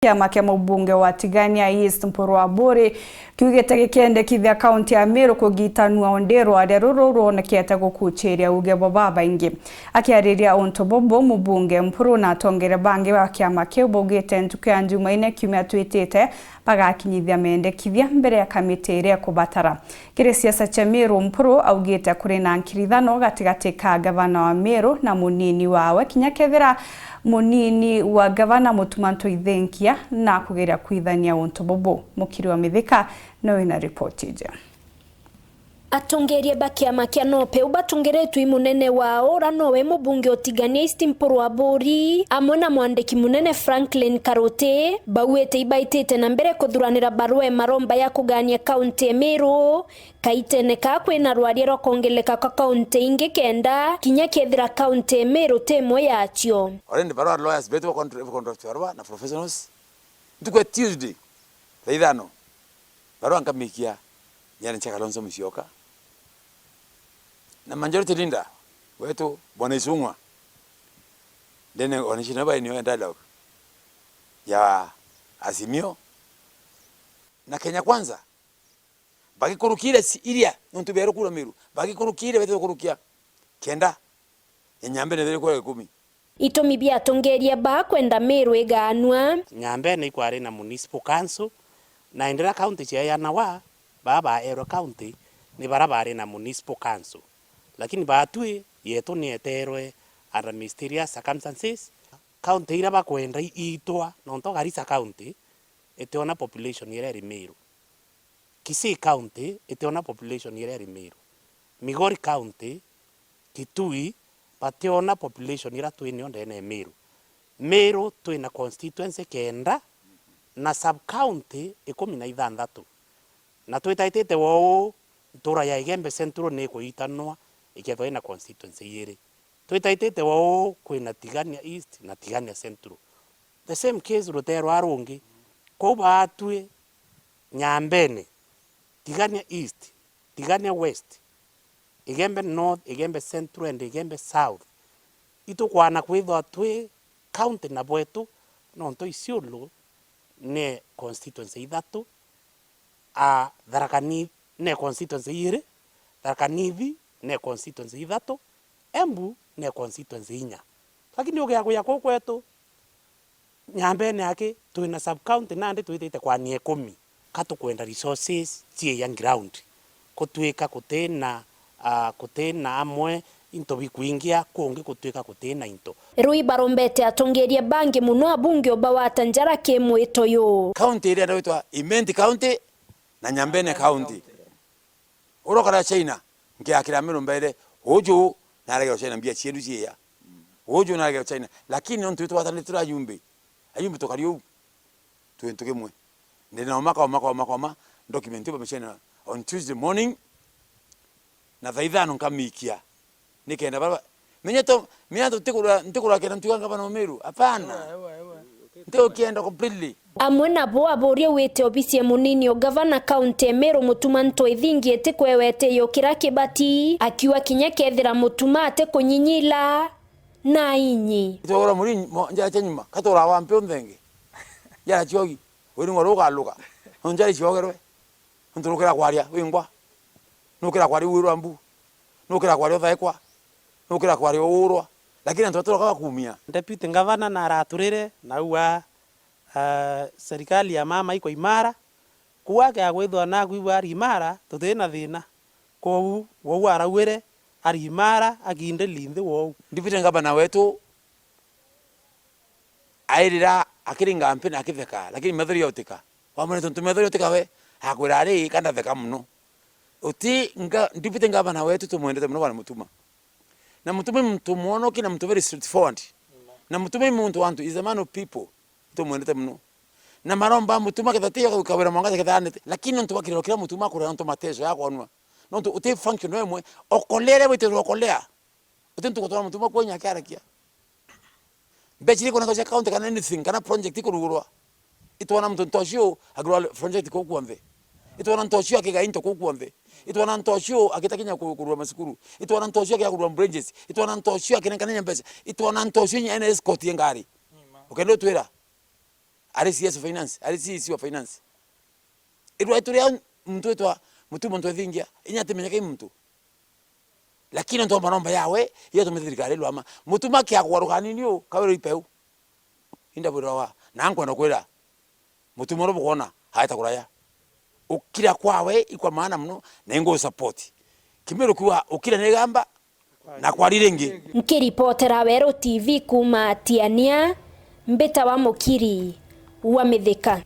Kiama kia mbunge wa Tigania East Mpuru ABURI kiugite gikiendekithia kaunti ya MERU kugitanwa ondero aderuru na kieta gukuchiria uge baba ingi akiariria onto bobo mbunge Mpuru na tongere bangi wa kiama kia bogete ntukia Jumaine kiumia TWITITE bagakinyithia mendekithia mbere ya kamiti iria kubatara kiri siasa cha MERU Mpuru augite kuri na nkirithano gatigati ka gavana wa MERU na munini wawe kinyakethira munini wa gavana mutumanto ithenkia na kugeria kuithania onto bobo mukiri wa mithika no ina report ija atongerie bakiama kia NOPEU batongeretwe munene wao ora nowe mubunge Tigania East Mpuru ABURI amwe na mwandiki munene Franklin Karote bauete ibaitete na mbere kuthuranira barua maromba ya kugania kaunti ya MERU kaiteneka kwina rwaria rokongeleka ka kaunti ingi kenda kinya kethira kaunti ya MERU temo yacho already barua lawyers betu contract barua na professionals tukwe Tuesday thaithano barua nkamikia yani chaka lonzo msioka na majority linda wetu bwana Isungwa ndene wanishina ba ni dialogue ya Azimio na Kenya Kwanza baki kurukire si iria ntubero kula MERU baki kurukire wetu kurukia kenda enyambe ne kwa 10 itomi bia tongeria ba kwenda MERU eganwa nyambe ni kwari na municipal council na indira county chia ya nawa baba ero county ni barabara na municipal council lakini batui yetu ni eterwe under mysterious circumstances county ira bakwenda itwa nonto Garissa county etiona population ira ri MERU Kisii county etiona population ira ri MERU Migori county Kitui pationa population ira twini ondene MERU MERU twina constituency kenda na sub county 16 na twitaitite wo ntura ya Igembe Central ne kuitanwa ikethwa na constituency yere twitaitite wo kwina Tigania East na Tigania Central the same case rutero arungi ko batwe nyambene Tigania East Tigania West Igembe North Igembe Central and Igembe South ito kwana kwithwa twe county na bwetu nonto isiolo ne constituency ithatu Tharaka Nithi ne constituency ire Tharaka Nithi ne constituency ithatu Embu ne constituency inya lakini ugia kwa kwetu nyambene yake twina sub county nandi twitite kwa nie 10 katukwenda resources tie young ground kutwika kutena amwe into bikuingia kungi kutwika kutena into Rui barombete atongerie bangi muno abunge obawata njara kemweto yo county area inaitwa Imenti county na Nyambene county urokara China ngiakira MERU mbere hoju narega China mbia chiedu chia hoju narega China lakini on tutu watani tura ayumbe tokariu tuentoke mwe ndina omaka document bameshena on Tuesday morning na thaithano nkamikia nikenda baba minyato tikura kena ntuanga bana MERU hapana ndio kienda completely amwe nabo ABURI wete obisi ya munini o gavana kaunti ya MERU mutumanto ithingi ete kwewete yo kira kibati akiwa kinya kethira mutuma ate kunyinyila na inyi itora muri nja chenyuma katora wampe onthenge ya chiogi wiri ngoro galuka onjari chiogerwe onturukira kwaria wingwa nukira kwari wirambu nukira kwari othaekwa nukira kwari urwa lakini ntotora kwa kumia deputy governor na raturire na uwa serikali ya mama iko imara kuwake agwithwa na gwiwa ari imara tuthina thina ko wo arawire ari imara aginde linde wo deputy governor wetu airira akiringa mpena akitheka lakini methori yotika wamone tontu methori yotika we akwira ari kanda theka muno uti deputy governor wetu tumwendete muno bana mutuma na mtume mtu muono kina mtu very straightforward na mtume muntu wantu is a man of people tumwendete muno na maromba mutuma kithatiyo ukawira mwangaza kithanete lakini ntu bakiriro kila mutuma kura ntu mateso yako onwa ntu uti function wemwe okolere wete okolea uti ntu kutoa mutuma kwenya kyarakia bechiri kuna kwa account kana anything kana project ikurugurwa itwana mtu ntoshio agro project ko kuamve itwana ntoshio akiga into ko kuamve itwana ntoshio akitakinya kurwa masikuru itwana ntoshio akya bridges itwana ntoshio akinekana nyambesa itwana ntoshio nya escort yengari ukendo twira ari CS finance ari CC wa finance iru aturia mtu etwa mtu thingia inya temenya kai mtu lakini ndo manomba yawe iyo tumethirikari lwama mtu makia kwaruka nio kawero ipeu inda burawa nango nakwira mtu moro bukona haita kuraya ukira kwawe ikwa maana mno na ingo support kimero kuwa ukira negamba na kwa rirengi nkiripotera Wero TV kuma Tiania mbeta wa Mukiri wa Mithika.